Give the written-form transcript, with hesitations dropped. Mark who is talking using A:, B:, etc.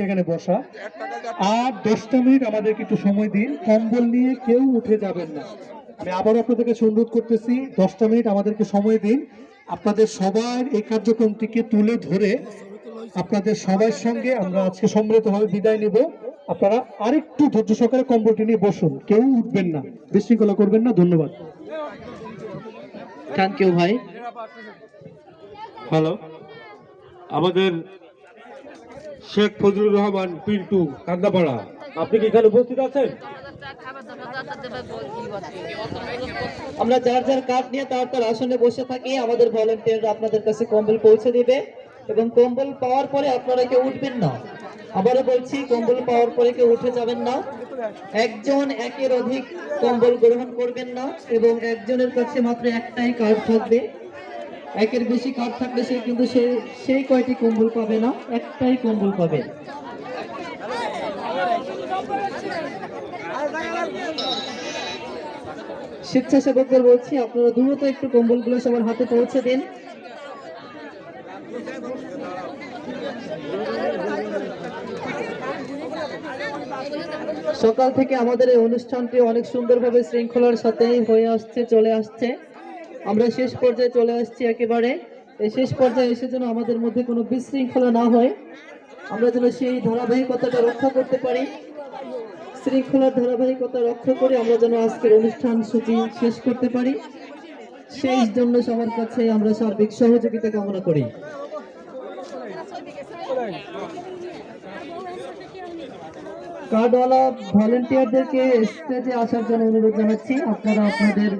A: এখানে বসা। আর 10টা মিনিট আমাদেরকে একটু সময় দিন, কম্বল নিয়ে কেউ উঠে যাবেন না। আমি আবার আপনাদেরকে অনুরোধ করতেছি, 10টা মিনিট আমাদেরকে সময় দিন। আপনাদের সবার এই কার্যক্রমটিকে তুলে ধরে আপনাদের সবার সঙ্গে আমরা আজকে সম্মিলিতভাবে বিদায় নিব। আপনারা আরেকটু ধৈর্য সহকারে কম্বলটি নিয়ে বসুন, কেউ উঠবেন না, বিশৃঙ্খলা করবেন না। ধন্যবাদ।
B: থ্যাংক ইউ ভাই।
C: হ্যালো, আমাদের শেখ ফজলুর রহমান পিন্টু কান্দাপাড়া, আপনি কি এখানে উপস্থিত আছেন?
B: আমরা যার যার কার্ড নিয়ে তার তার আসনে বসে থাকি। আমাদের ভলান্টিয়াররা আপনাদের কাছে কম্বল পৌঁছে দিবে এবং কম্বল পাওয়ার পরে আপনারা কেউ উঠবেন না। আবারও বলছি, কম্বল পাওয়ার পরে কেউ উঠে যাবেন না। একজন একের অধিক কম্বল গ্রহণ করবেন না এবং একজনের কাছে মাত্র একটাই কার্ড থাকবে। একের বেশি কার্ড থাকলে সে কিন্তু সেই কয়টি কম্বল পাবে না, একটাই কম্বল পাবে। স্বেচ্ছাসেবকদের বলছি, আপনারা দ্রুত একটু কম্বলগুলো সবার হাতে পৌঁছে দিন। সকাল থেকে আমাদের এই অনুষ্ঠানটি অনেক সুন্দরভাবে শৃঙ্খলার সাথেই হয়ে আসছে, চলে আসছে। আমরা শেষ পর্যায়ে চলে আসছি একেবারে। এই শেষ পর্যায়ে এসে যেন আমাদের মধ্যে কোনো বিশৃঙ্খলা না হয়, আমরা যেন সেই ধারাবাহিকতাটা রক্ষা করতে পারি। শৃঙ্খলার ধারাবাহিকতা রক্ষা করে আমরা যেন আজকের অনুষ্ঠান সূচি শেষ করতে পারি, সেই জন্য সবার কাছে আমরা সার্বিক সহযোগিতা কামনা করি। কার্ডওয়ালা ভলান্টিয়ারদেরকে স্টেজে আসার জন্য অনুরোধ জানাচ্ছি। আপনারা আপনাদের